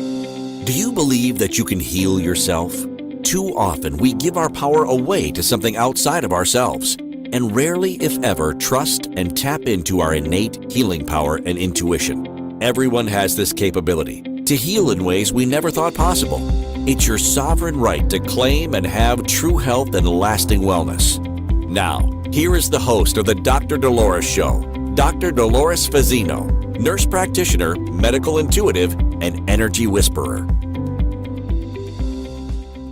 Do you believe that you can heal yourself? Too often, we give our power away to something outside of ourselves, and rarely, if ever, trust and tap into our innate healing power and intuition. Everyone has this capability to heal in ways we never thought possible. It's your sovereign right to claim and have true health and lasting wellness. Now, here is the host of the Dr. Dolores Show, Dr. Dolores Fazzino, nurse practitioner, medical intuitive, and energy whisperer.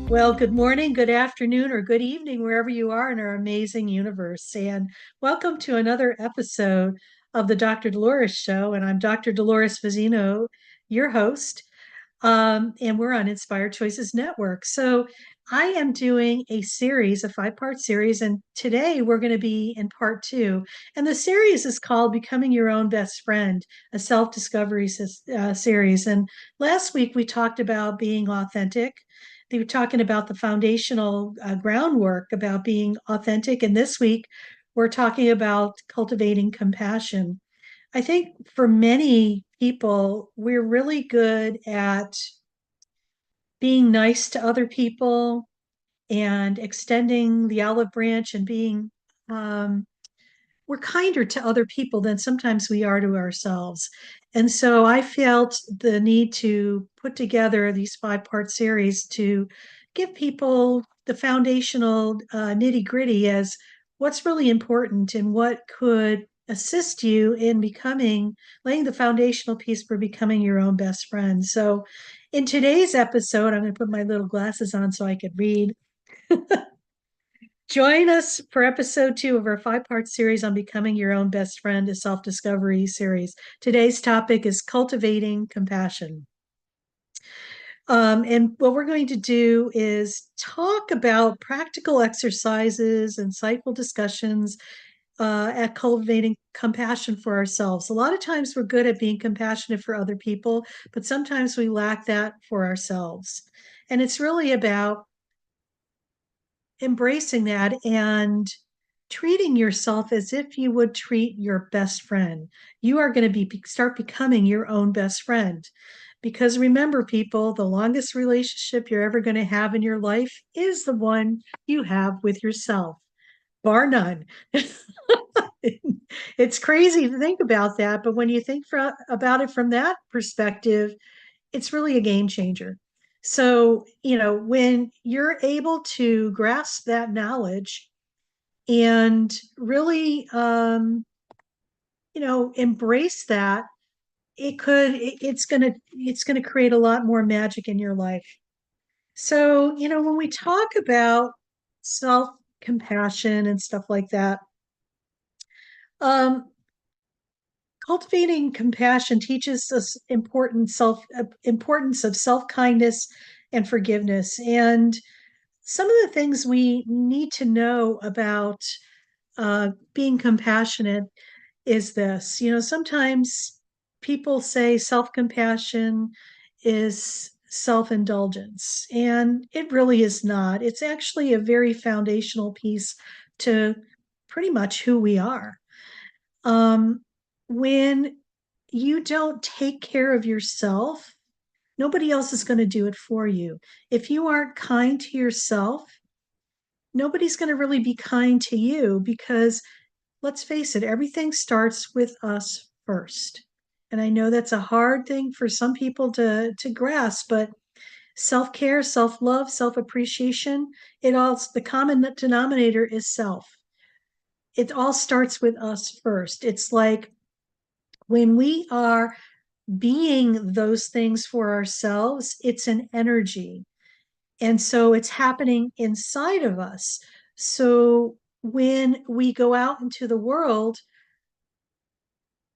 Well, good morning, good afternoon, or good evening, wherever you are in our amazing universe. And welcome to another episode of the Dr. Dolores Show. And I'm Dr. Dolores Fazzino, your host. And we're on Inspired Choices Network. So I am doing a series, a 5-part series. And today we're going to be in part 2. And the series is called Becoming Your Own Best Friend, a self-discovery series. And last week we talked about being authentic. They were talking about the foundational groundwork about being authentic. And this week, we're talking about cultivating compassion. I think for many people, we're really good at being nice to other people and extending the olive branch and being um, we're kinder to other people than sometimes we are to ourselves. And so I felt the need to put together these 5-part series to give people the foundational nitty gritty as what's really important and what could assist you in laying the foundational piece for becoming your own best friend. So in today's episode, I'm going to put my little glasses on so I could read. Join us for episode 2 of our 5-part series on becoming your own best friend, a self-discovery series. Today's topic is cultivating compassion. And what we're going to do is talk about practical exercises, insightful discussions at cultivating compassion for ourselves. A lot of times we're good at being compassionate for other people, but sometimes we lack that for ourselves. And it's really about embracing that and treating yourself as if you would treat your best friend. You are going to start becoming your own best friend. Because remember, people, the longest relationship you're ever going to have in your life is the one you have with yourself, bar none. It's crazy to think about that, but when you think about it from that perspective, it's really a game changer. So, when you're able to grasp that knowledge and really, embrace that, it's going to create a lot more magic in your life. So, when we talk about self compassion and stuff like that, um, cultivating compassion teaches us importance of self kindness and forgiveness. And some of the things we need to know about being compassionate is this. Sometimes people say self compassion is self indulgence, and it really is not. It's actually a very foundational piece to pretty much who we are. Um, when you don't take care of yourself, nobody else is going to do it for you. If you aren't kind to yourself, nobody's going to really be kind to you because let's face it, everything starts with us first. And I know that's a hard thing for some people to grasp, but self-care, self-love, self-appreciation, the common denominator is self. It all starts with us first. It's like when we are being those things for ourselves, it's an energy. And so it's happening inside of us. So when we go out into the world,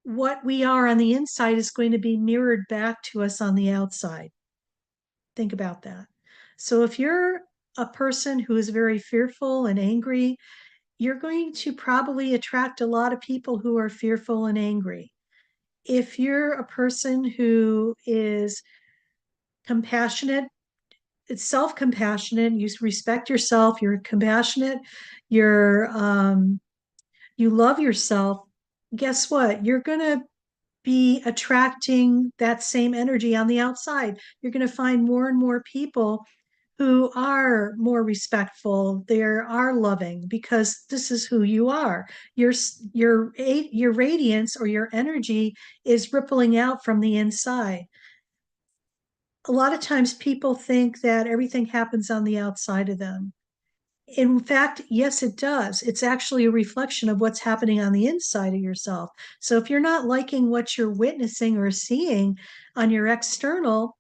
what we are on the inside is going to be mirrored back to us on the outside. Think about that. So if you're a person who is very fearful and angry, you're going to probably attract a lot of people who are fearful and angry. If you're a person who is compassionate, it's self-compassionate, you respect yourself, you're compassionate, you love yourself, guess what? You're going to be attracting that same energy on the outside. You're going to find more and more people who are more respectful, they are loving, because this is who you are. Your radiance or your energy is rippling out from the inside. A lot of times people think that everything happens on the outside of them. In fact, yes, it does. It's actually a reflection of what's happening on the inside of yourself. So if you're not liking what you're witnessing or seeing on your external,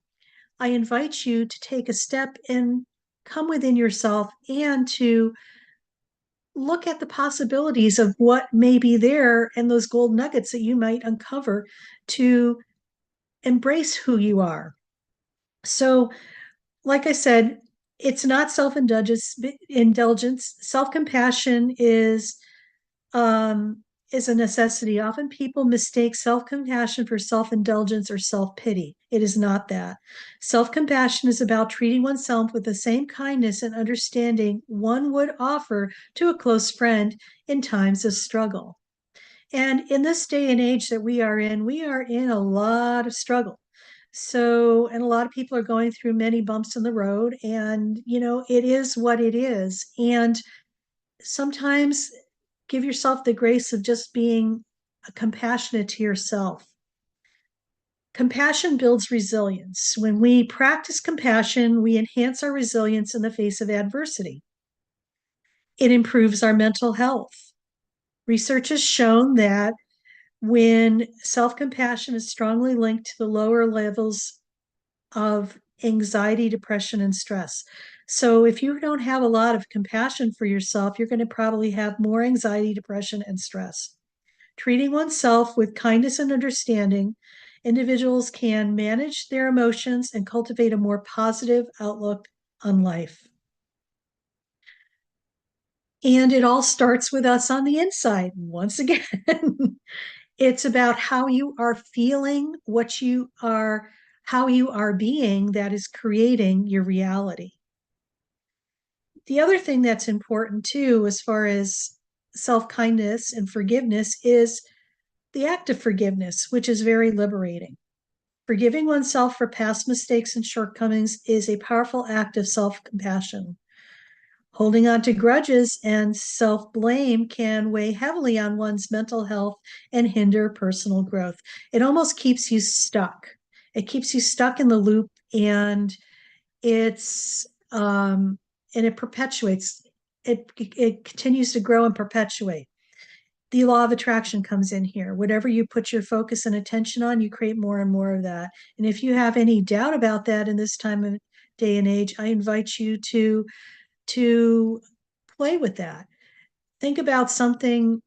I invite you to take a step and come within yourself and to look at the possibilities of what may be there and those gold nuggets that you might uncover to embrace who you are. So, like I said, it's not self-indulgence. Self-compassion um, is a necessity. Often people mistake self-compassion for self-indulgence or self-pity. It is not that. Self-compassion is about treating oneself with the same kindness and understanding one would offer to a close friend in times of struggle. And in this day and age that we are in a lot of struggle. So, and a lot of people are going through many bumps in the road, and it is what it is. And sometimes give yourself the grace of just being compassionate to yourself. Compassion builds resilience. When we practice compassion, we enhance our resilience in the face of adversity. It improves our mental health. Research has shown that when self compassion is strongly linked to the lower levels of anxiety, depression, and stress. So, if you don't have a lot of compassion for yourself, you're going to probably have more anxiety, depression, and stress. Treating oneself with kindness and understanding, individuals can manage their emotions and cultivate a more positive outlook on life. And it all starts with us on the inside. Once again, it's about how you are feeling, how you are being that is creating your reality. The other thing that's important too, as far as self kindness and forgiveness, is the act of forgiveness, which is very liberating. Forgiving oneself for past mistakes and shortcomings is a powerful act of self compassion. Holding on to grudges and self blame can weigh heavily on one's mental health and hinder personal growth. It almost keeps you stuck. It keeps you stuck in the loop, and it's and it perpetuates. It continues to grow and perpetuate. The law of attraction comes in here. Whatever you put your focus and attention on, you create more and more of that. And if you have any doubt about that in this time of day and age, I invite you to play with that. Think about something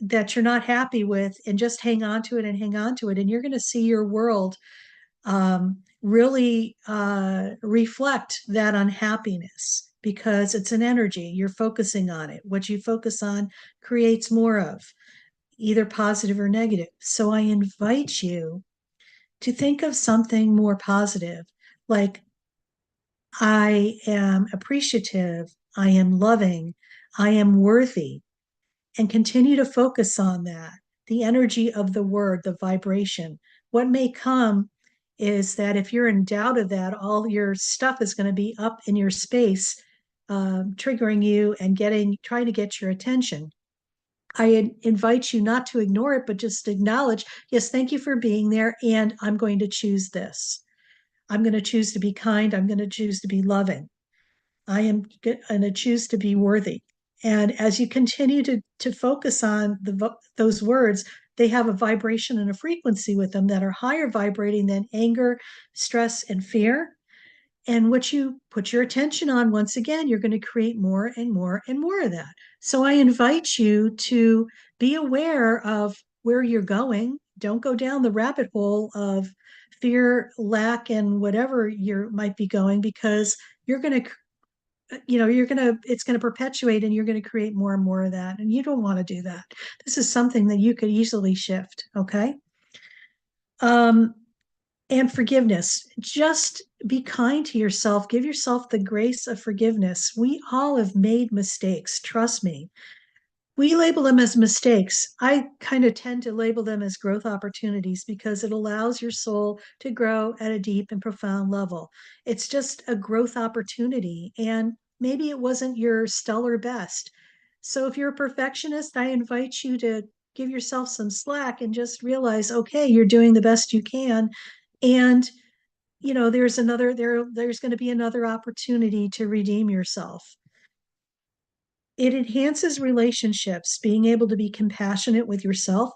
that you're not happy with and just hang on to it and hang on to it. And you're going to see your world really reflect that unhappiness, because it's an energy. You're focusing on it. What you focus on creates more of, either positive or negative. So I invite you to think of something more positive, like I am appreciative, I am loving, I am worthy, and continue to focus on that. The energy of the word, the vibration. What may come is that if you're in doubt of that, all your stuff is going to be up in your space, triggering you and trying to get your attention. I invite you not to ignore it, but just acknowledge, yes, thank you for being there, and I'm going to choose this. I'm going to choose to be kind. I'm going to choose to be loving. I am going to choose to be worthy. And as you continue to focus on those words, they have a vibration and a frequency with them that are higher vibrating than anger, stress, and fear. And what you put your attention on, once again, you're going to create more and more and more of that. So I invite you to be aware of where you're going. Don't go down the rabbit hole of fear, lack, and whatever you might be going, because you're going to it's going to perpetuate, and you're going to create more and more of that. And you don't want to do that. This is something that you could easily shift. Okay. Um, and forgiveness. Just be kind to yourself. Give yourself the grace of forgiveness. We all have made mistakes. Trust me. We label them as mistakes. I kind of tend to label them as growth opportunities because it allows your soul to grow at a deep and profound level. It's just a growth opportunity. And maybe it wasn't your stellar best. So if you're a perfectionist, I invite you to give yourself some slack and just realize, okay, you're doing the best you can. And there's going to be another opportunity to redeem yourself. It enhances relationships, being able to be compassionate with yourself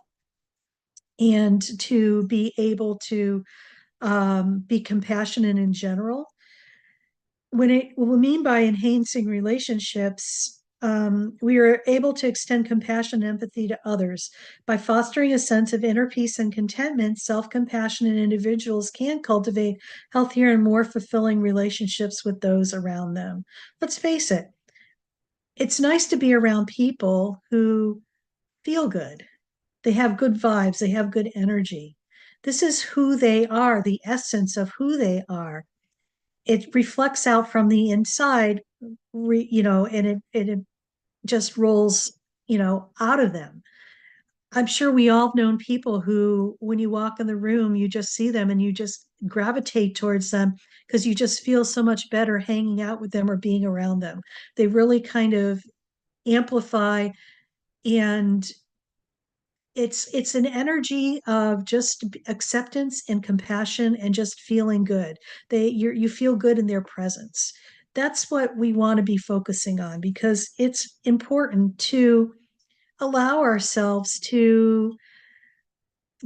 and to be able to be compassionate in general. What we mean by enhancing relationships, we are able to extend compassion and empathy to others. By fostering a sense of inner peace and contentment, self compassionate individuals can cultivate healthier and more fulfilling relationships with those around them. Let's face it, it's nice to be around people who feel good. They have good vibes, they have good energy. This is who they are, the essence of who they are. It reflects out from the inside, and it just rolls, out of them. I'm sure we all have known people who, when you walk in the room, you just see them and you just gravitate towards them because you just feel so much better hanging out with them or being around them. They really kind of amplify, and it's an energy of just acceptance and compassion and just feeling good. You feel good in their presence. That's what we want to be focusing on because it's important to allow ourselves to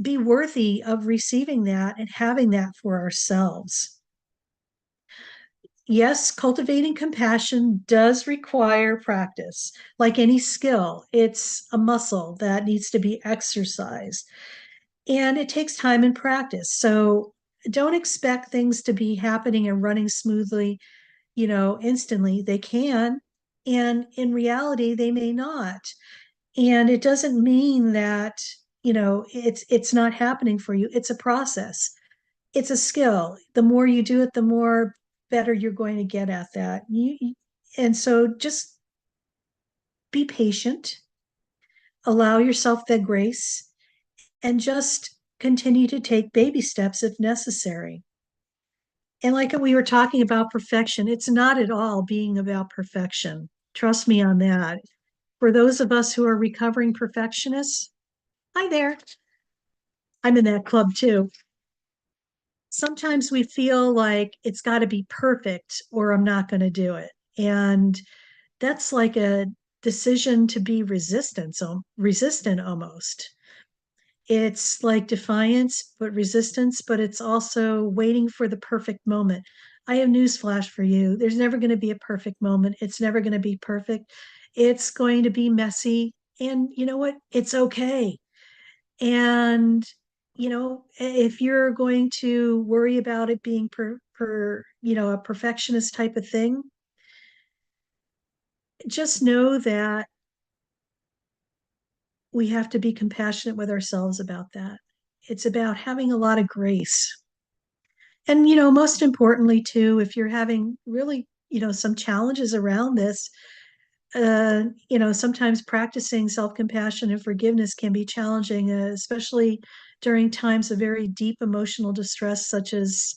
be worthy of receiving that and having that for ourselves. Yes, cultivating compassion does require practice. Like any skill, it's a muscle that needs to be exercised. And it takes time and practice. So don't expect things to be happening and running smoothly, instantly. They can. And in reality, they may not. And it doesn't mean that, it's not happening for you. It's a process. It's a skill. The more you do it, the more better you're going to get at that. And so just be patient, allow yourself that grace, and just continue to take baby steps if necessary. And like we were talking about perfection, it's not at all being about perfection. Trust me on that. For those of us who are recovering perfectionists, hi there. I'm in that club too. Sometimes we feel like it's got to be perfect or I'm not going to do it. And that's like a decision to be resistant almost. It's like defiance, but resistance, but it's also waiting for the perfect moment. I have news flash for you. There's never going to be a perfect moment. It's never going to be perfect. It's going to be messy. And you know what? It's okay. And, if you're going to worry about it being a perfectionist type of thing, just know that we have to be compassionate with ourselves about that. It's about having a lot of grace. And, most importantly, too, if you're having really, some challenges around this, sometimes practicing self compassion and forgiveness can be challenging, especially during times of very deep emotional distress, such as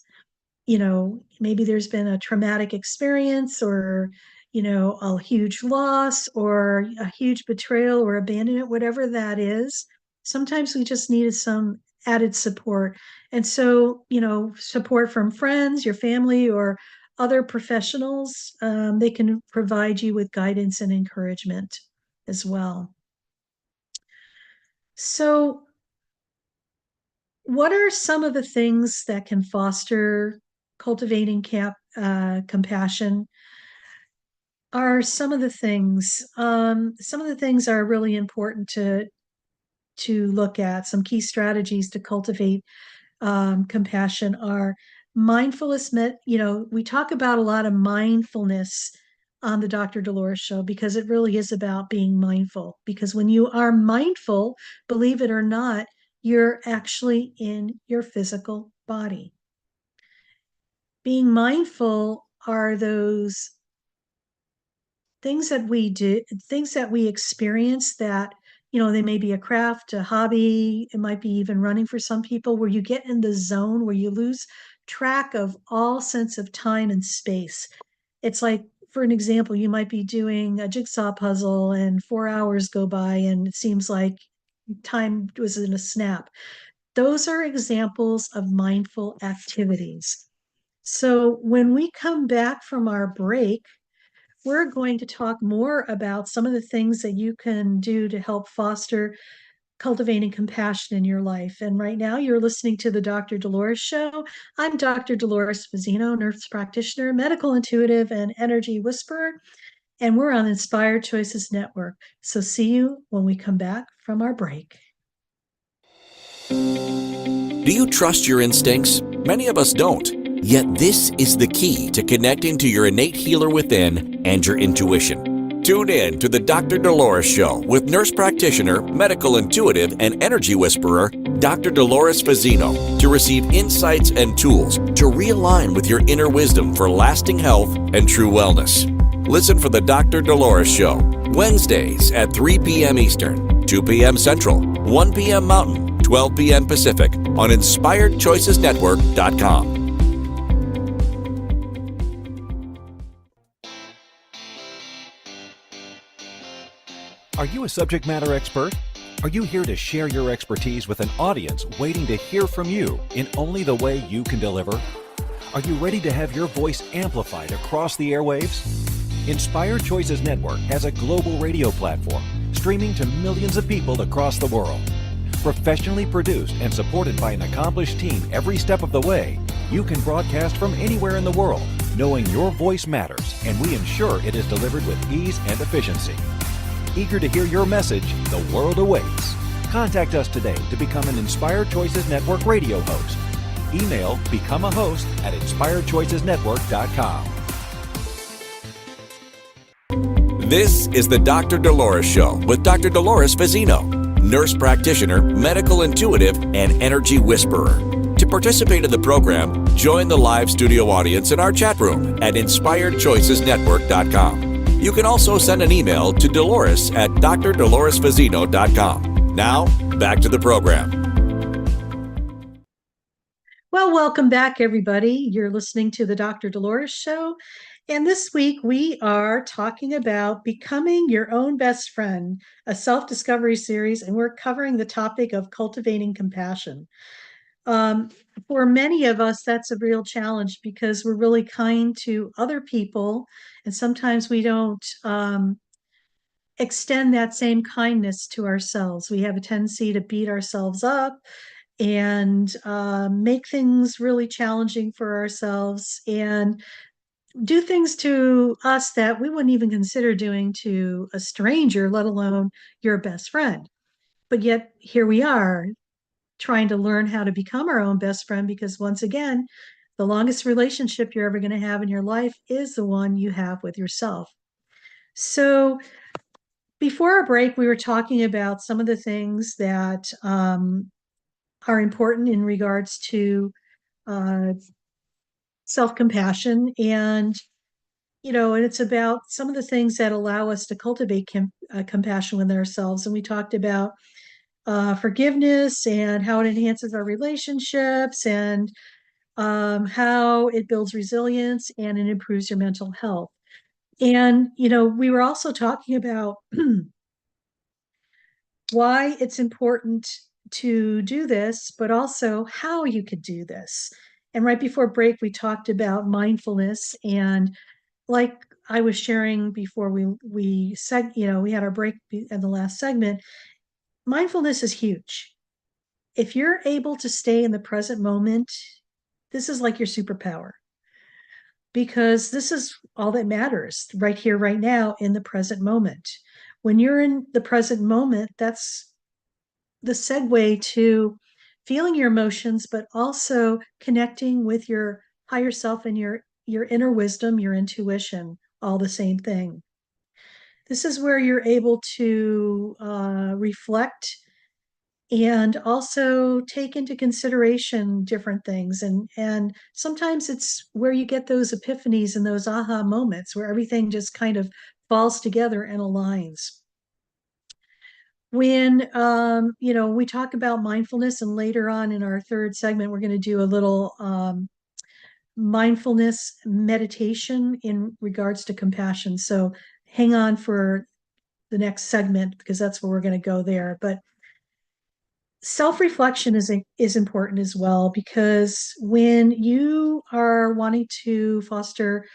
maybe there's been a traumatic experience or, a huge loss or a huge betrayal or abandonment, whatever that is. Sometimes we just needed some added support. And so, support from friends, your family, or other professionals, they can provide you with guidance and encouragement as well. So, what are some of the things that can foster cultivating compassion? Are some of the things. Some of the things are really important to look at. Some key strategies to cultivate compassion are mindfulness. We talk about a lot of mindfulness on the Dr. Dolores Show because it really is about being mindful. Because when you are mindful, believe it or not, you're actually in your physical body. Being mindful are those things that we do, things that we experience that, they may be a craft, a hobby, it might be even running for some people, where you get in the zone where you lose track of all sense of time and space. It's like, for an example, you might be doing a jigsaw puzzle and 4 hours go by and it seems like time was in a snap. Those are examples of mindful activities. So when we come back from our break, we're going to talk more about some of the things that you can do to help foster cultivating compassion in your life. And right now, you're listening to the Dr. Dolores Show. I'm Dr. Dolores Fazzino, nurse practitioner, medical intuitive, and energy whisperer. And we're on Inspired Choices Network. So see you when we come back from our break. Do you trust your instincts? Many of us don't. Yet this is the key to connecting to your innate healer within and your intuition. Tune in to the Dr. Dolores Show with nurse practitioner, medical intuitive, and energy whisperer, Dr. Dolores Fazzino, to receive insights and tools to realign with your inner wisdom for lasting health and true wellness. Listen for the Dr. Dolores Show, Wednesdays at 3 p.m. Eastern, 2 p.m. Central, 1 p.m. Mountain, 12 p.m. Pacific on InspiredChoicesNetwork.com. Are you a subject matter expert? Are you here to share your expertise with an audience waiting to hear from you in only the way you can deliver? Are you ready to have your voice amplified across the airwaves? Inspired Choices Network has a global radio platform streaming to millions of people across the world. Professionally produced and supported by an accomplished team every step of the way, you can broadcast from anywhere in the world, knowing your voice matters, and we ensure it is delivered with ease and efficiency. Eager to hear your message, the world awaits. Contact us today to become an Inspired Choices Network radio host. Email become a host at InspiredChoicesNetwork.com. This is the Dr. Dolores Show with Dr. Dolores Fazzino, nurse practitioner, medical intuitive, and energy whisperer. To participate in the program, join the live studio audience in our chat room at InspiredChoicesNetwork.com. You can also send an email to Dolores at drdoloresfazzino.com. Now, back to the program. Well, welcome back, everybody. You're listening to the Dr. Dolores Show. And this week we are talking about becoming your own best friend, a self-discovery series, and we're covering the topic of cultivating compassion. For many of us, that's a real challenge because we're really kind to other people, and sometimes we don't extend that same kindness to ourselves. We have a tendency to beat ourselves up and make things really challenging for ourselves and do things to us that we wouldn't even consider doing to a stranger, let alone your best friend. But yet here we are trying to learn how to become our own best friend, because once again, the longest relationship you're ever going to have in your life is the one you have with yourself. So before our break, we were talking about some of the things that are important in regards to self-compassion, and and it's about some of the things that allow us to cultivate compassion with ourselves. And we talked about forgiveness and how it enhances our relationships, and how it builds resilience and it improves your mental health. And we were also talking about why it's important to do this, but also how you could do this. And right before break, we talked about mindfulness, and like I was sharing before we said, we had our break in the last segment. Mindfulness is huge. If you're able to stay in the present moment, this is like your superpower, because this is all that matters right here, right now, in the present moment. When you're in the present moment, that's the segue to feeling your emotions, but also connecting with your higher self and your inner wisdom, your intuition, all the same thing. This is where you're able to reflect and also take into consideration different things. And sometimes it's where you get those epiphanies and those aha moments where everything just kind of falls together and aligns. When we talk about mindfulness, and later on in our third segment, we're going to do a little mindfulness meditation in regards to compassion. So hang on for the next segment because that's where we're going to go there. But self-reflection is important as well, because when you are wanting to foster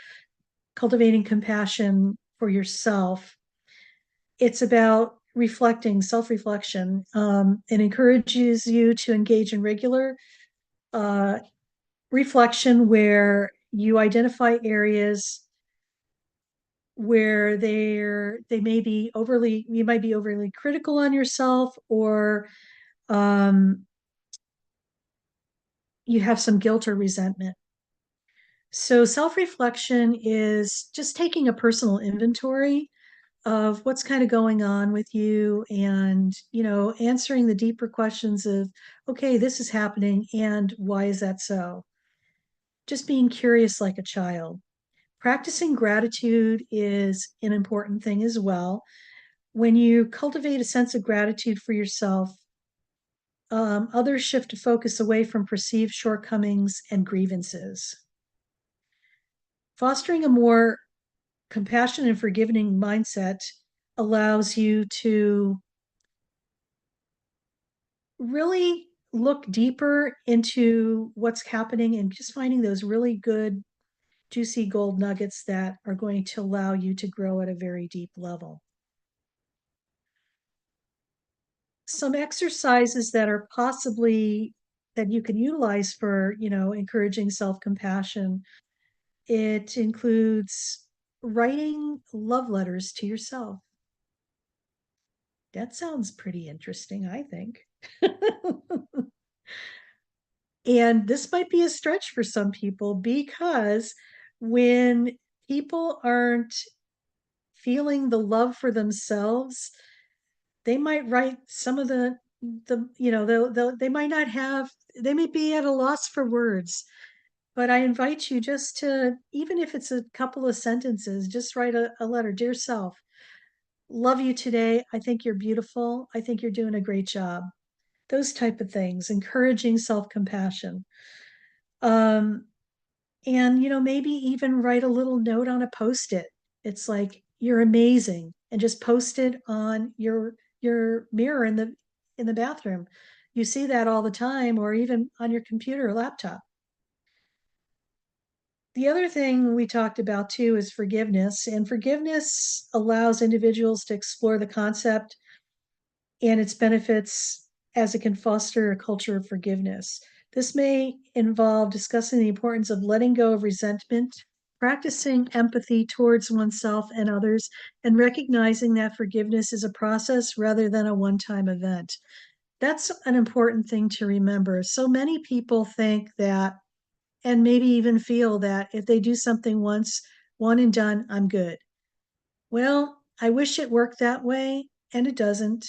cultivating compassion for yourself, it's about reflecting, self-reflection. It encourages you to engage in regular uh, reflection where you identify areas where they may be overly, you might be overly critical on yourself, or um, you have some guilt or resentment. So self-reflection is just taking a personal inventory of what's kind of going on with you, and answering the deeper questions of, okay, this is happening and why is that so? Just being curious like a child. Practicing gratitude is an important thing as well. When you cultivate a sense of gratitude for yourself, others shift to focus away from perceived shortcomings and grievances. Fostering a more compassionate and forgiving mindset allows you to really look deeper into what's happening and just finding those really good, juicy gold nuggets that are going to allow you to grow at a very deep level. Some exercises that are possibly that you can utilize for, encouraging self-compassion. It includes writing love letters to yourself. That sounds pretty interesting, I think. And this might be a stretch for some people, because when people aren't feeling the love for themselves, they might write some of they might not have, they may be at a loss for words. But I invite you just to, even if it's a couple of sentences, just write a letter. Dear self, love you today. I think you're beautiful. I think you're doing a great job. Those type of things, encouraging self-compassion. Um, and maybe even write a little note on a post-it. It's like, you're amazing, and just post it on your mirror in the bathroom. You see that all the time, or even on your computer or laptop. The other thing we talked about too is forgiveness, and forgiveness allows individuals to explore the concept and its benefits, as it can foster a culture of forgiveness. This may involve discussing the importance of letting go of resentment, practicing empathy towards oneself and others, and recognizing that forgiveness is a process rather than a one-time event. That's an important thing to remember. So many people think that, and maybe even feel that, if they do something once, one and done, I'm good. Well, I wish it worked that way, and it doesn't.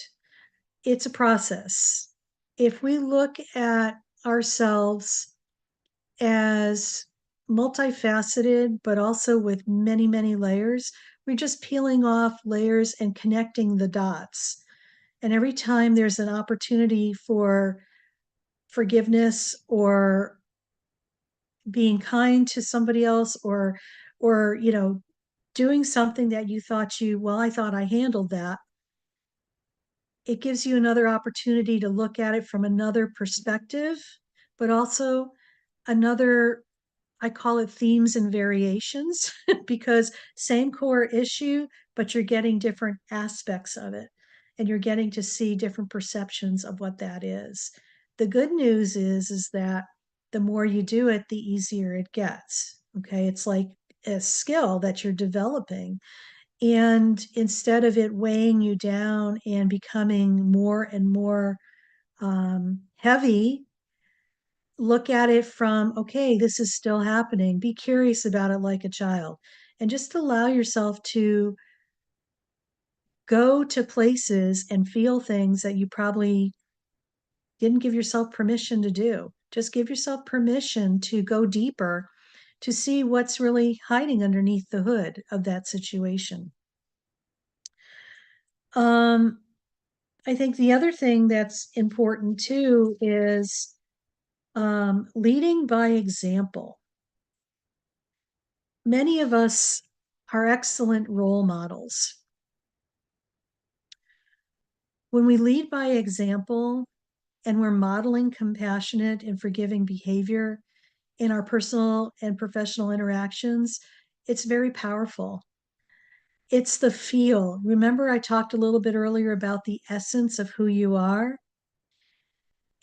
It's a process. If we look at ourselves as multifaceted, but also with many, many layers, we're just peeling off layers and connecting the dots. And every time there's an opportunity for forgiveness, or being kind to somebody else, or doing something that you thought well, I thought I handled that, it gives you another opportunity to look at it from another perspective, but also another, I call it themes and variations, because same core issue, but you're getting different aspects of it, and you're getting to see different perceptions of what that is. The good news is that the more you do it, the easier it gets. Okay. It's like a skill that you're developing. And instead of it weighing you down and becoming more and more heavy, look at it from, okay, this is still happening. Be curious about it like a child, and just allow yourself to go to places and feel things that you probably didn't give yourself permission to do. Just give yourself permission to go deeper, to see what's really hiding underneath the hood of that situation. Um, I think the other thing that's important too is leading by example. Many of us are excellent role models. When we lead by example and we're modeling compassionate and forgiving behavior in our personal and professional interactions, it's very powerful. It's the feel. Remember, I talked a little bit earlier about the essence of who you are.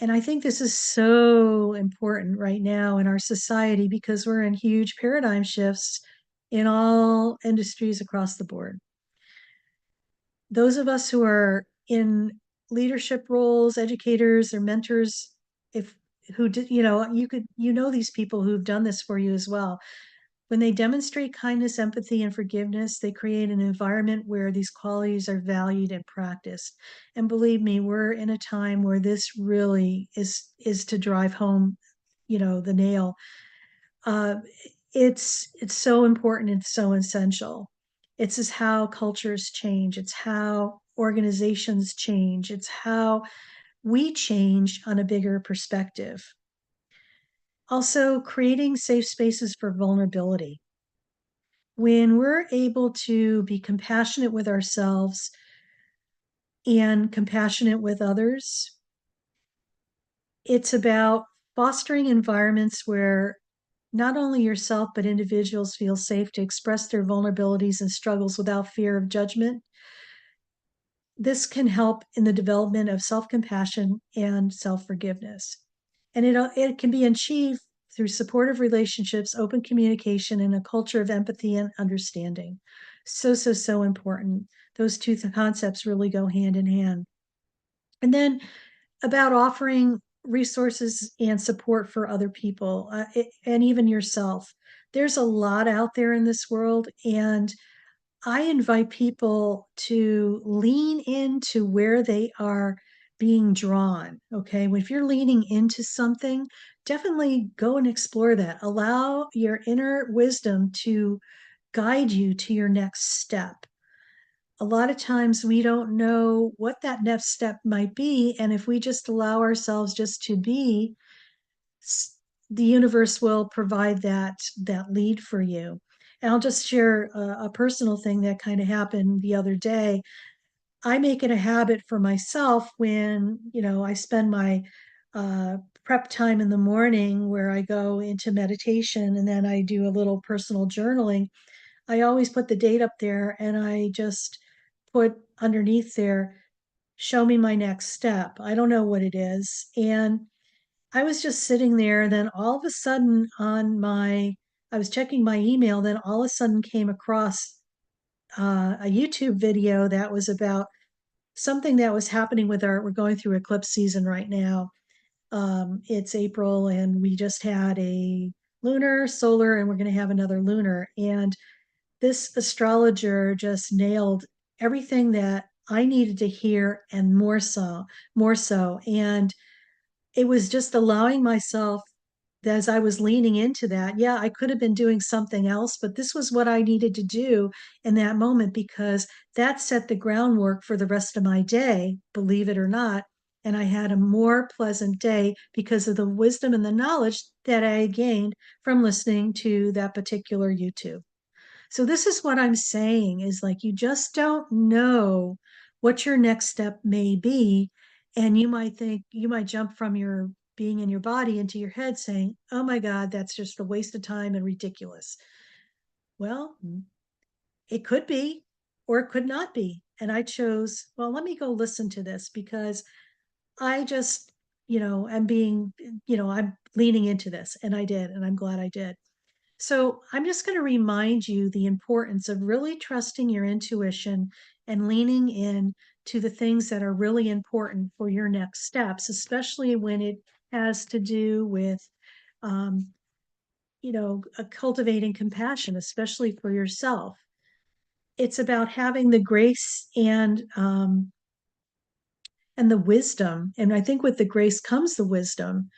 And I think this is so important right now in our society because we're in huge paradigm shifts in all industries across the board. Those of us who are in leadership roles, educators or mentors, if who did, you know these people who've done this for you as well. When they demonstrate kindness, empathy, and forgiveness, they create an environment where these qualities are valued and practiced. And believe me, we're in a time where this really is to drive home, the nail. Uh, it's so important. It's so essential. It's just how cultures change. It's how organizations change. It's how we change on a bigger perspective. Also, creating safe spaces for vulnerability. When we're able to be compassionate with ourselves and compassionate with others, it's about fostering environments where not only yourself, but individuals feel safe to express their vulnerabilities and struggles without fear of judgment. This can help in the development of self compassion and self forgiveness. And it can be achieved through supportive relationships, open communication, and a culture of empathy and understanding. So, so, so important. Those two concepts really go hand in hand. And then about offering resources and support for other people and even yourself. There's a lot out there in this world, and I invite people to lean into where they are being drawn. Okay. If you're leaning into something, definitely go and explore that. Allow your inner wisdom to guide you to your next step. A lot of times we don't know what that next step might be. And if we just allow ourselves just to be, the universe will provide that lead for you. And I'll just share a personal thing that kind of happened the other day. I make it a habit for myself when I spend my prep time in the morning where I go into meditation and then I do a little personal journaling. I always put the date up there and I just put underneath there, show me my next step. I don't know what it is. And I was just sitting there, then all of a sudden I was checking my email, then all of a sudden came across a YouTube video that was about something that was happening we're going through eclipse season right now. It's April and we just had a lunar, solar, and we're going to have another lunar. And this astrologer just nailed everything that I needed to hear and more so, more so. And it was just allowing myself as I was leaning into that. Yeah, I could have been doing something else, but this was what I needed to do in that moment because that set the groundwork for the rest of my day, believe it or not. And I had a more pleasant day because of the wisdom and the knowledge that I gained from listening to that particular YouTube. So this is what I'm saying is like you just don't know what your next step may be. And you might jump from your being in your body into your head saying, oh my God, that's just a waste of time and ridiculous. Well, it could be, or it could not be. And I chose, well, let me go listen to this because I just, am being, I'm leaning into this. And I did. And I'm glad I did. So I'm just going to remind you the importance of really trusting your intuition and leaning in to the things that are really important for your next steps, especially when it has to do with, um, cultivating compassion, especially for yourself. It's about having the grace and the wisdom, and I think with the grace comes the wisdom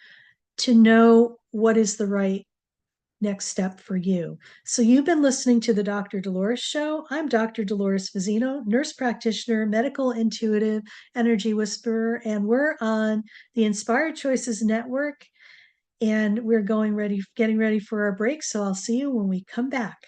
to know what is the right next step for you. So you've been listening to the Dr. Dolores Show. I'm Dr. Dolores Vizino, nurse practitioner, medical intuitive, energy whisperer, and we're on the Inspired Choices Network, and we're getting ready for our break. So I'll see you when we come back.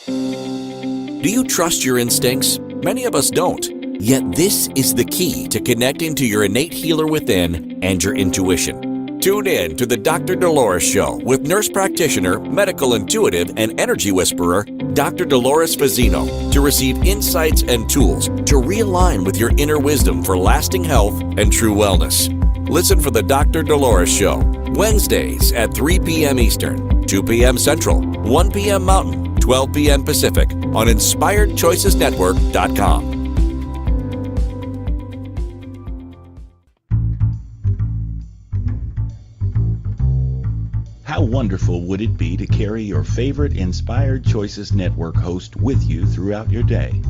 Do you trust your instincts? Many of us don't. Yet this is the key to connecting to your innate healer within and your intuition. Tune in to the Dr. Dolores Show with nurse practitioner, medical intuitive, and energy whisperer, Dr. Dolores Vizino, to receive insights and tools to realign with your inner wisdom for lasting health and true wellness. Listen for the Dr. Dolores Show, Wednesdays at 3 p.m. Eastern, 2 p.m. Central, 1 p.m. Mountain, 12 p.m. Pacific on InspiredChoicesNetwork.com. How wonderful would it be to carry your favorite Inspired Choices Network host with you throughout your day?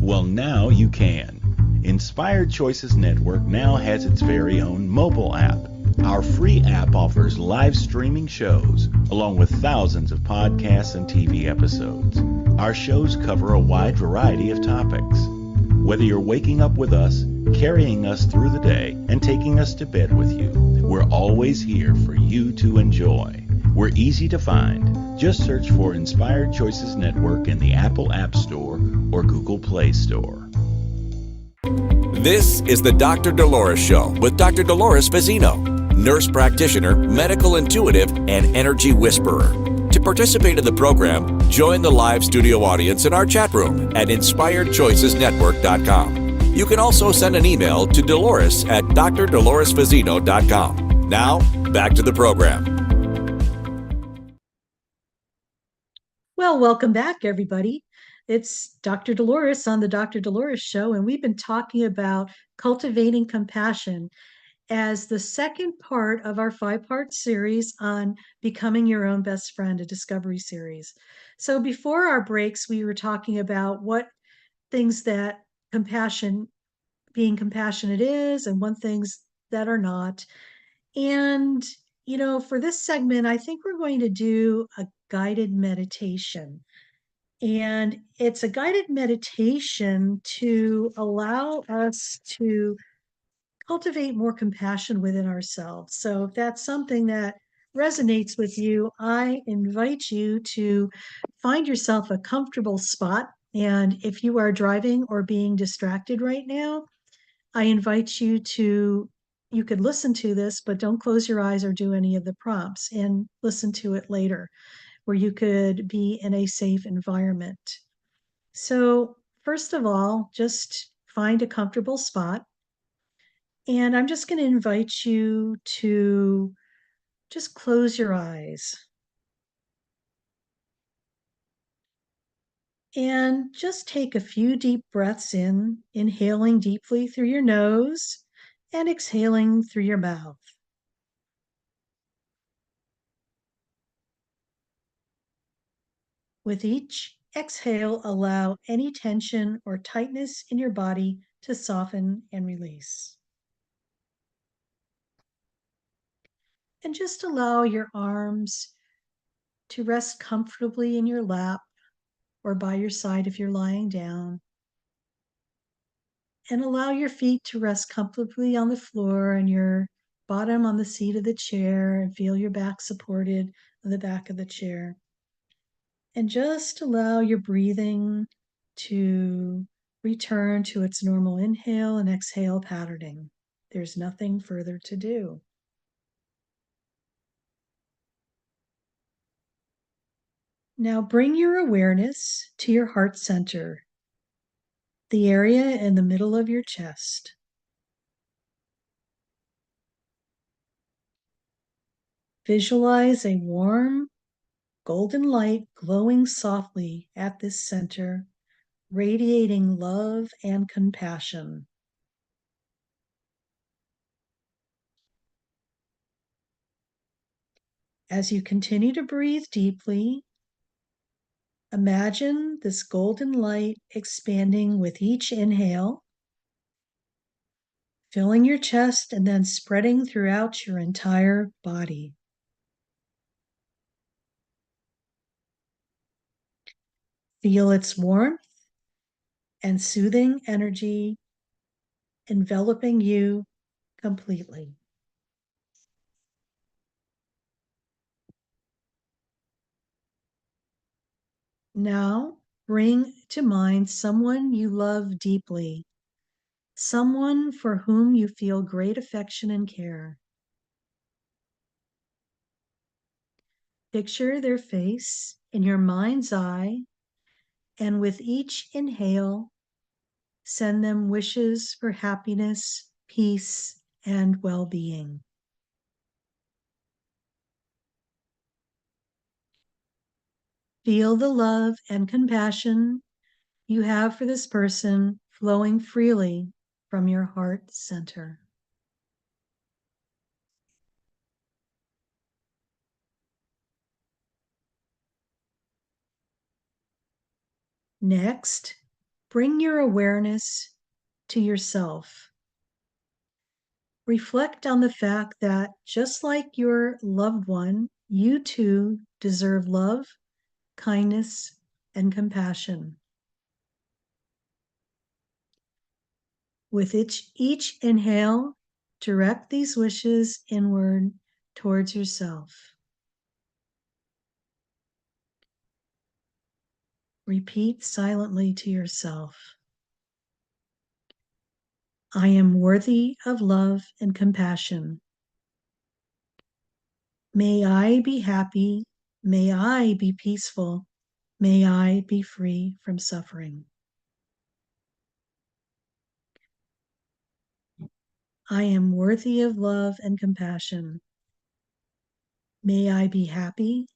Well, now you can. Inspired Choices Network now has its very own mobile app. Our free app offers live streaming shows, along with thousands of podcasts and TV episodes. Our shows cover a wide variety of topics. Whether you're waking up with us, carrying us through the day, and taking us to bed with you, we're always here for you to enjoy. We're easy to find. Just search for Inspired Choices Network in the Apple App Store or Google Play Store. This is the Dr. Dolores Show with Dr. Dolores Vizino, nurse practitioner, medical intuitive, and energy whisperer. To participate in the program, join the live studio audience in our chat room at InspiredChoicesNetwork.com. You can also send an email to Dolores at drdoloresvizino.com. Now, back to the program. Well, welcome back, everybody. It's Dr. Dolores on the Dr. Dolores Show, and we've been talking about cultivating compassion as the second part of our 5-part series on becoming your own best friend, a discovery series. So before our breaks, we were talking about what things that being compassionate is, and what things that are not. And, for this segment, I think we're going to do a guided meditation. And it's a guided meditation to allow us to cultivate more compassion within ourselves. So if that's something that resonates with you, I invite you to find yourself a comfortable spot. And if you are driving or being distracted right now, I invite you could listen to this, but don't close your eyes or do any of the prompts, and listen to it later, where you could be in a safe environment. So, first of all, just find a comfortable spot. And I'm just going to invite you to just close your eyes and just take a few deep breaths in, inhaling deeply through your nose and exhaling through your mouth. With each exhale, allow any tension or tightness in your body to soften and release. And just allow your arms to rest comfortably in your lap or by your side if you're lying down. And allow your feet to rest comfortably on the floor and your bottom on the seat of the chair, and feel your back supported on the back of the chair. And just allow your breathing to return to its normal inhale and exhale patterning. There's nothing further to do. Now bring your awareness to your heart center, the area in the middle of your chest. Visualize a warm, golden light glowing softly at this center, radiating love and compassion. As you continue to breathe deeply, imagine this golden light expanding with each inhale, filling your chest and then spreading throughout your entire body. Feel its warmth and soothing energy enveloping you completely. Now, bring to mind someone you love deeply, someone for whom you feel great affection and care. Picture their face in your mind's eye, and with each inhale, send them wishes for happiness, peace, and well being. Feel the love and compassion you have for this person flowing freely from your heart center. Next, bring your awareness to yourself. Reflect on the fact that just like your loved one, you too deserve love, kindness, and compassion. With each inhale, direct these wishes inward towards yourself. Repeat silently to yourself. I am worthy of love and compassion. May I be happy. May I be peaceful. May I be free from suffering. I am worthy of love and compassion. May I be happy.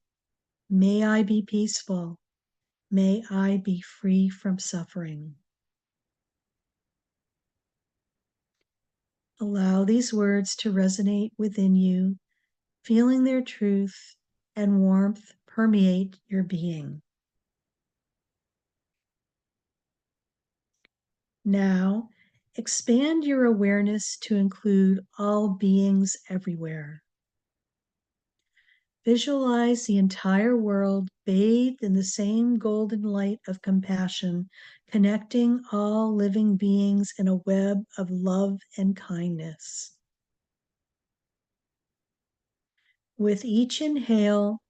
May I be peaceful. May I be free from suffering. Allow these words to resonate within you, feeling their truth and warmth permeate your being. Now, expand your awareness to include all beings everywhere. Visualize the entire world bathed in the same golden light of compassion, connecting all living beings in a web of love and kindness. With each inhale,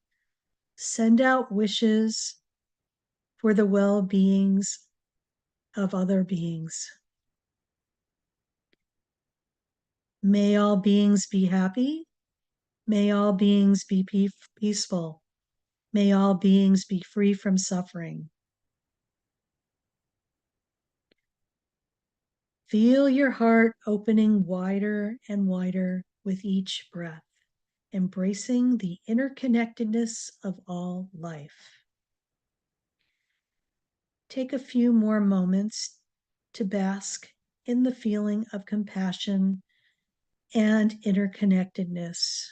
send out wishes for the well-beings of other beings. May all beings be happy. May all beings be peaceful. May all beings be free from suffering. Feel your heart opening wider and wider with each breath, embracing the interconnectedness of all life. Take a few more moments to bask in the feeling of compassion and interconnectedness.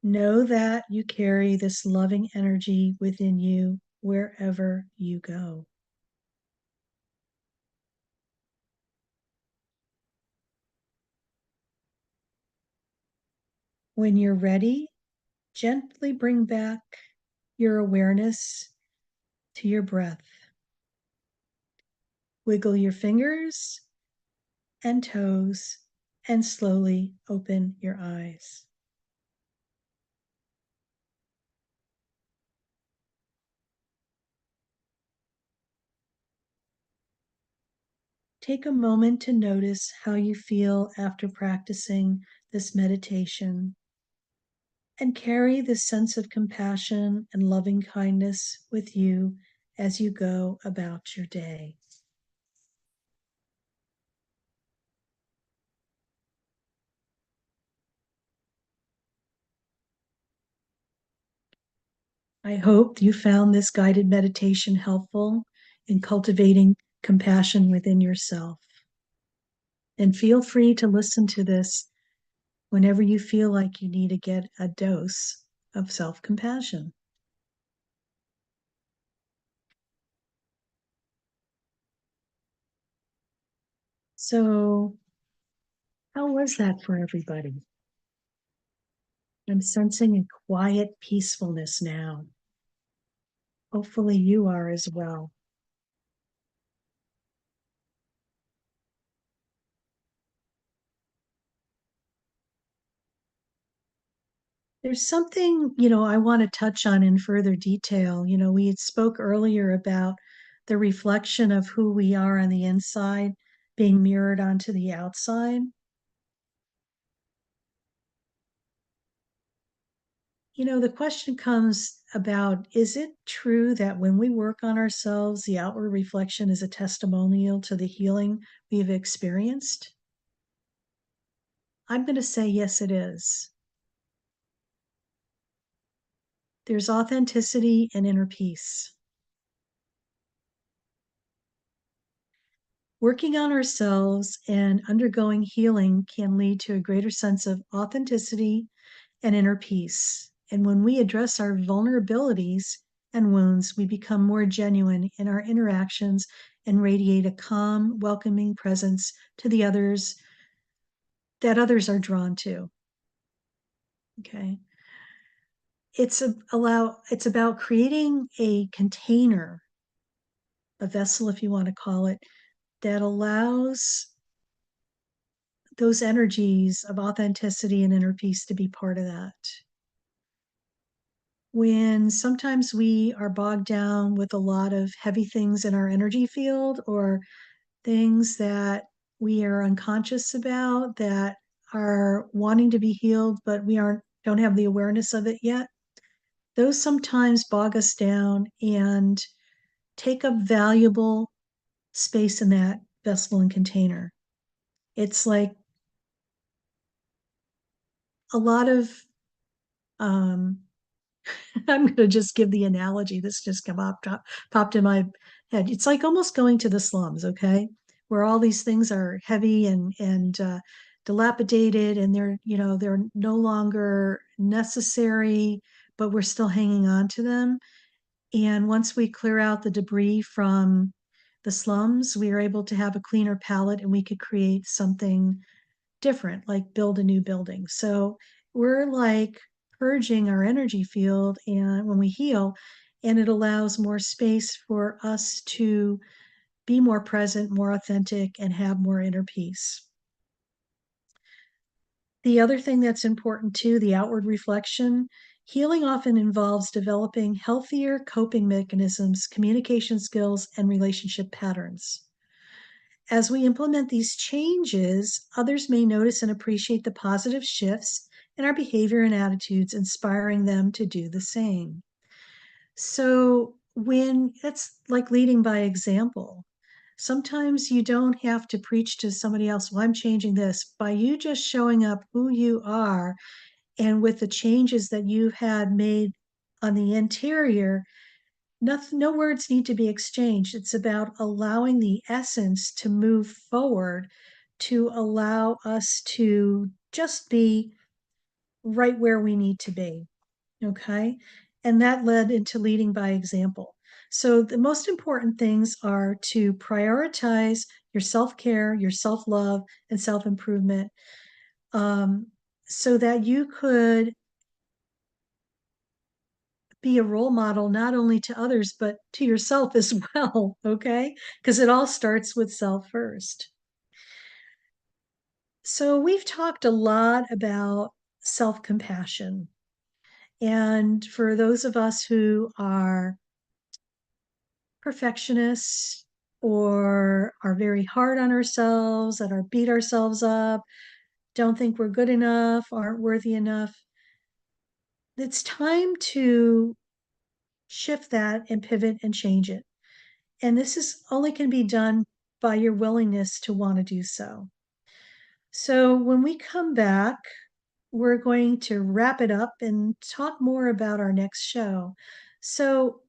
Know that you carry this loving energy within you wherever you go. When you're ready, gently bring back your awareness to your breath. Wiggle your fingers and toes and slowly open your eyes. Take a moment to notice how you feel after practicing this meditation and carry this sense of compassion and loving kindness with you as you go about your day. I hope you found this guided meditation helpful in cultivating compassion within yourself. And feel free to listen to this whenever you feel like you need to get a dose of self-compassion. So, how was that for everybody? I'm sensing a quiet peacefulness now. Hopefully, you are as well. There's something, I want to touch on in further detail. We had spoke earlier about the reflection of who we are on the inside being mirrored onto the outside. The question comes about, is it true that when we work on ourselves, the outward reflection is a testimonial to the healing we've experienced? I'm going to say yes, it is. There's authenticity and inner peace. Working on ourselves and undergoing healing can lead to a greater sense of authenticity and inner peace. And when we address our vulnerabilities and wounds, we become more genuine in our interactions and radiate a calm, welcoming presence to the others that others are drawn to. Okay. It's about creating a container, a vessel, if you want to call it, that allows those energies of authenticity and inner peace to be part of that. When sometimes we are bogged down with a lot of heavy things in our energy field or things that we are unconscious about that are wanting to be healed, but we don't have the awareness of it yet, those sometimes bog us down and take up valuable space in that vessel and container. It's like a lot of um, I'm going to just give the analogy. This just popped in my head. It's like almost going to the slums, okay, where all these things are heavy and dilapidated, and they're no longer necessary, but we're still hanging on to them. And once we clear out the debris from the slums, we are able to have a cleaner palette, and we could create something different, like build a new building. So we're like purging our energy field and when we heal, and it allows more space for us to be more present, more authentic, and have more inner peace. The other thing that's important too, the outward reflection, healing often involves developing healthier coping mechanisms, communication skills, and relationship patterns. As we implement these changes, others may notice and appreciate the positive shifts in our behavior and attitudes, inspiring them to do the same. So, when it's like leading by example, sometimes you don't have to preach to somebody else, well, I'm changing this. By you just showing up who you are and with the changes that you've had made on the interior, no words need to be exchanged. It's about allowing the essence to move forward to allow us to just be right where we need to be. Okay. And that led into leading by example. So the most important things are to prioritize your self care, your self love, and self improvement so that you could be a role model not only to others but to yourself as well, okay, because it all starts with self first. So we've talked a lot about self-compassion, and for those of us who are perfectionists or are very hard on ourselves and are beat ourselves up, don't think we're good enough, aren't worthy enough, it's time to shift that and pivot and change it. And this is only can be done by your willingness to want to do so. So when we come back, we're going to wrap it up and talk more about our next show. So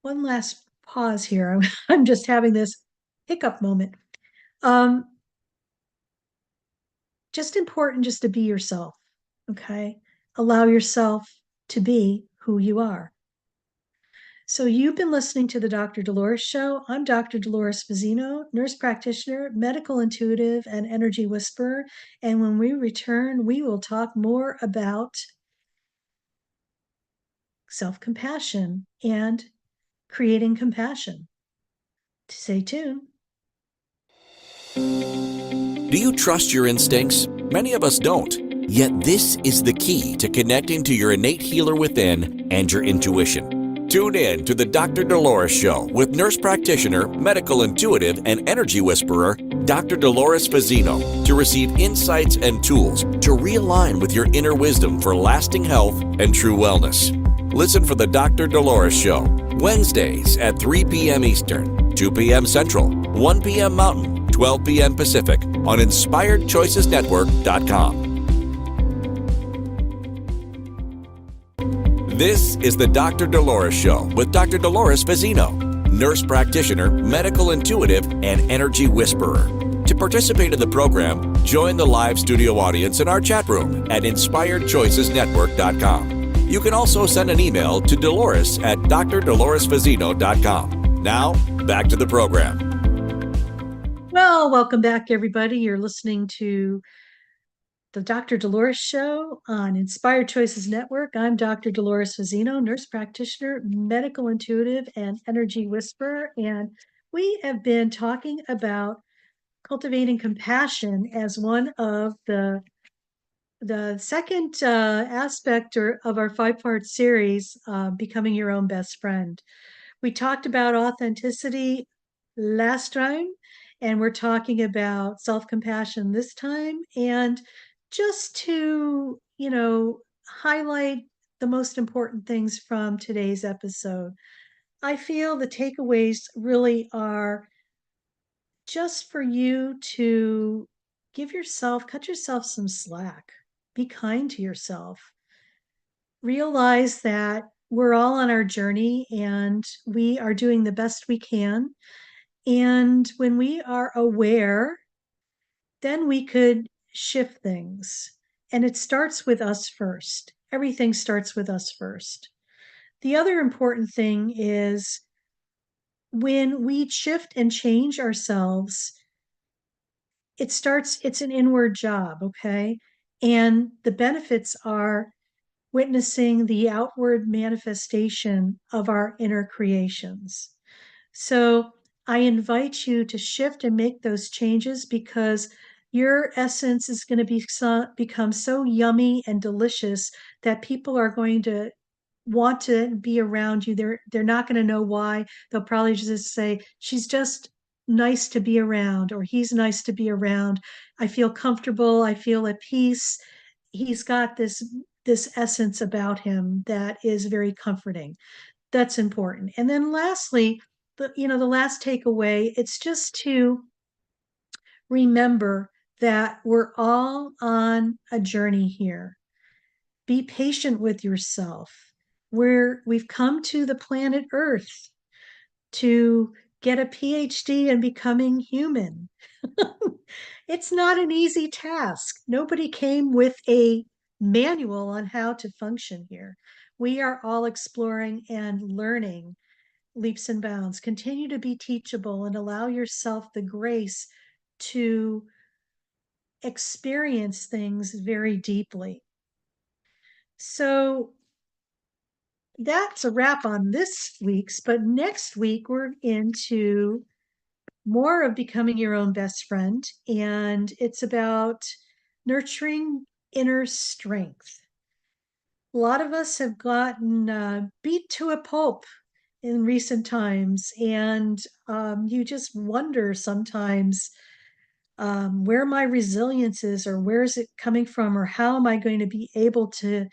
one last pause here. I'm just having this hiccup moment. Um, just important just to be yourself. Okay. Allow yourself to be who you are. So you've been listening to the Dr. Dolores Show. I'm Dr. Dolores Fazzino, nurse practitioner, medical intuitive, and energy whisperer. And when we return, we will talk more about self-compassion and creating compassion. Stay tuned. Do you trust your instincts? Many of us don't. Yet this is the key to connecting to your innate healer within and your intuition. Tune in to the Dr. Dolores Show with nurse practitioner, medical intuitive, and energy whisperer, Dr. Dolores Fazzino, to receive insights and tools to realign with your inner wisdom for lasting health and true wellness. Listen for the Dr. Dolores Show, Wednesdays at 3 p.m. Eastern, 2 p.m. Central, 1 p.m. Mountain, 12 p.m. Pacific on InspiredChoicesNetwork.com. This is the Dr. Dolores Show with Dr. Dolores Fazzino, nurse practitioner, medical intuitive, and energy whisperer. To participate in the program, join the live studio audience in our chat room at InspiredChoicesNetwork.com. You can also send an email to Dolores at drdoloresfazzino.com. Now, back to the program. Well, welcome back, everybody. You're listening to the Dr. Dolores Show on Inspired Choices Network. I'm Dr. Dolores Fazzino, nurse practitioner, medical intuitive, and energy whisperer. And we have been talking about cultivating compassion as one of the second aspect of our 5-part series, Becoming Your Own Best Friend. We talked about authenticity last time, and we're talking about self-compassion this time. And just to, highlight the most important things from today's episode, I feel the takeaways really are just for you to cut yourself some slack, be kind to yourself, realize that we're all on our journey and we are doing the best we can. And when we are aware, then we could shift things. And it starts with us first. Everything starts with us first. The other important thing is when we shift and change ourselves, it's an inward job, okay? And the benefits are witnessing the outward manifestation of our inner creations. So I invite you to shift and make those changes because your essence is going to become so yummy and delicious that people are going to want to be around you. They're not going to know why. They'll probably just say, she's just nice to be around, or he's nice to be around. I feel comfortable. I feel at peace. He's got this essence about him that is very comforting. That's important. And then lastly, the last takeaway, it's just to remember that we're all on a journey here. Be patient with yourself. We've come to the planet Earth to get a PhD in becoming human. It's not an easy task. Nobody came with a manual on how to function here. We are all exploring and learning leaps and bounds. Continue to be teachable and allow yourself the grace to experience things very deeply. So that's a wrap on this week's, but next week we're into more of becoming your own best friend, and it's about nurturing inner strength. A lot of us have gotten beat to a pulp in recent times, and you just wonder sometimes where my resilience is, or where is it coming from, or how am I going to be able to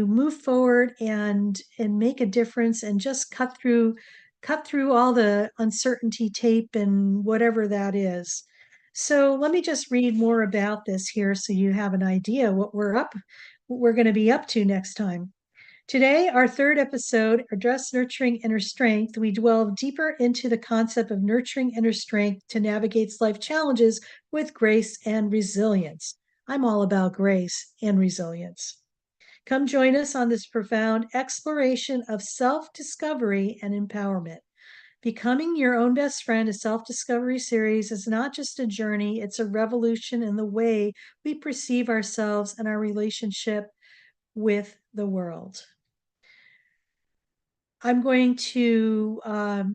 move forward and make a difference and just cut through all the uncertainty tape and whatever that is. So let me just read more about this here so you have an idea what we're going to be up to next time. Today, our third episode, Address Nurturing Inner Strength, we delve deeper into the concept of nurturing inner strength to navigate life challenges with grace and resilience. I'm all about grace and resilience. Come join us on this profound exploration of self-discovery and empowerment. Becoming Your Own Best Friend, a self-discovery series, is not just a journey, it's a revolution in the way we perceive ourselves and our relationship with the world. I'm going to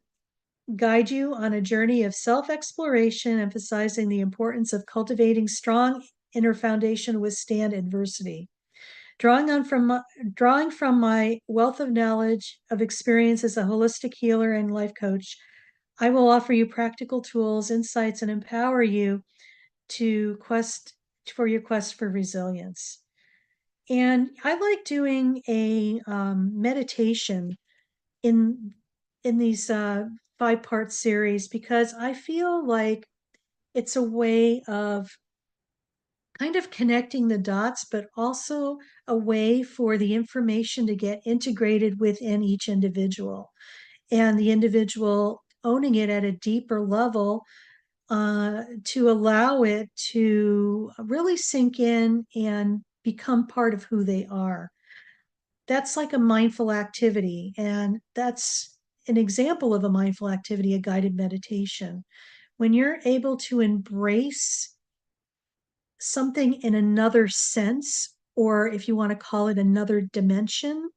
guide you on a journey of self-exploration, emphasizing the importance of cultivating strong inner foundation to withstand adversity. Drawing from my wealth of knowledge of experience as a holistic healer and life coach, I will offer you practical tools, insights, and empower you to for your quest for resilience. And I like doing a meditation in these 5-part series because I feel like it's a way of kind of connecting the dots, but also a way for the information to get integrated within each individual and the individual owning it at a deeper level to allow it to really sink in and become part of who they are. That's like a mindful activity. And that's an example of a mindful activity, a guided meditation. When you're able to embrace something in another sense, or if you want to call it another dimension,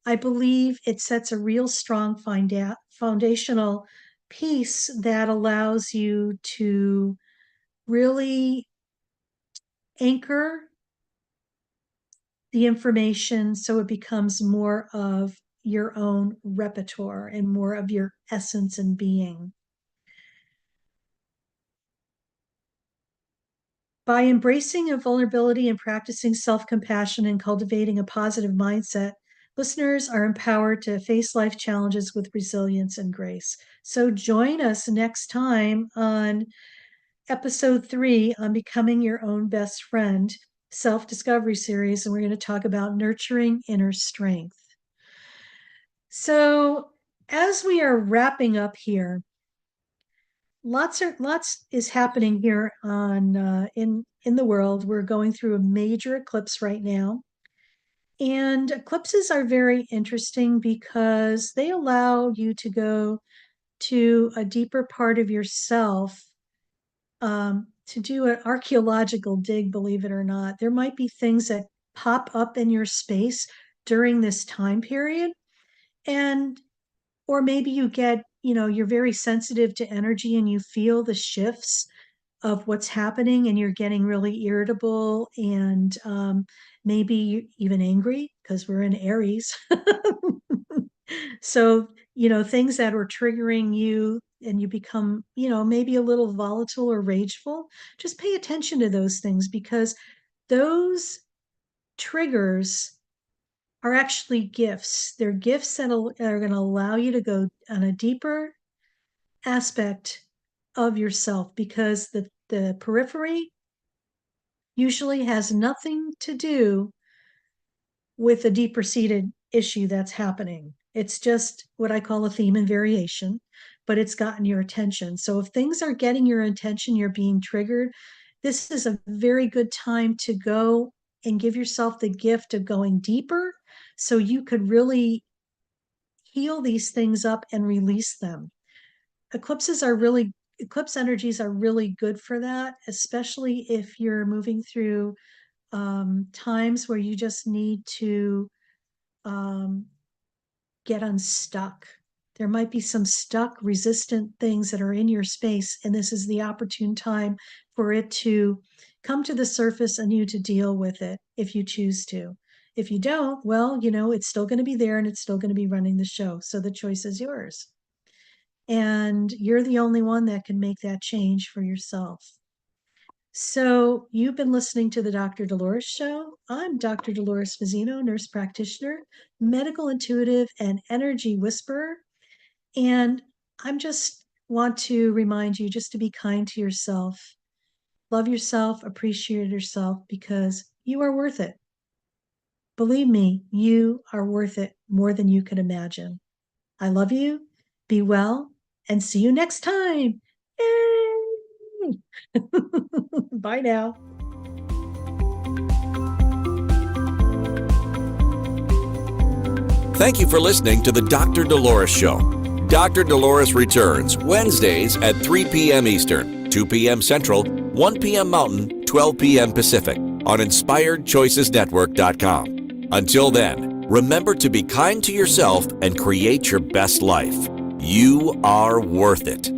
I believe it sets a real strong foundational piece that allows you to really anchor the information so it becomes more of your own repertoire and more of your essence and being. By embracing a vulnerability and practicing self-compassion and cultivating a positive mindset, listeners are empowered to face life challenges with resilience and grace. So join us next time on episode 3 on Becoming Your Own Best Friend, self-discovery series, and we're going to talk about nurturing inner strength. So as we are wrapping up here, lots is happening here on in the world. We're going through a major eclipse right now. And eclipses are very interesting because they allow you to go to a deeper part of yourself, to do an archaeological dig, believe it or not. There might be things that pop up in your space during this time period. And or maybe you get, you're very sensitive to energy and you feel the shifts of what's happening and you're getting really irritable and maybe even angry because we're in Aries. So, things that are triggering you and you become, maybe a little volatile or rageful, just pay attention to those things because those triggers are actually gifts. They're gifts that are going to allow you to go on a deeper aspect of yourself because the periphery usually has nothing to do with a deeper seated issue that's happening. It's just what I call a theme and variation, but it's gotten your attention. So if things are getting your attention, you're being triggered, this is a very good time to go and give yourself the gift of going deeper so you could really heal these things up and release them. Eclipse energies are really good for that, especially if you're moving through times where you just need to get unstuck. There might be some stuck, resistant things that are in your space, and this is the opportune time for it to come to the surface and you to deal with it if you choose to. If you don't, well, it's still going to be there and it's still going to be running the show. So the choice is yours. And you're the only one that can make that change for yourself. So you've been listening to the Dr. Dolores Show. I'm Dr. Dolores Fazzino, nurse practitioner, medical intuitive, and energy whisperer. And I'm just want to remind you just to be kind to yourself. Love yourself, appreciate yourself because you are worth it. Believe me, you are worth it more than you could imagine. I love you. Be well and see you next time. Yay! Bye now. Thank you for listening to the Dr. Dolores Show. Dr. Dolores returns Wednesdays at 3 p.m. Eastern, 2 p.m. Central, 1 p.m. Mountain, 12 p.m. Pacific on InspiredChoicesNetwork.com. Until then, remember to be kind to yourself and create your best life. You are worth it.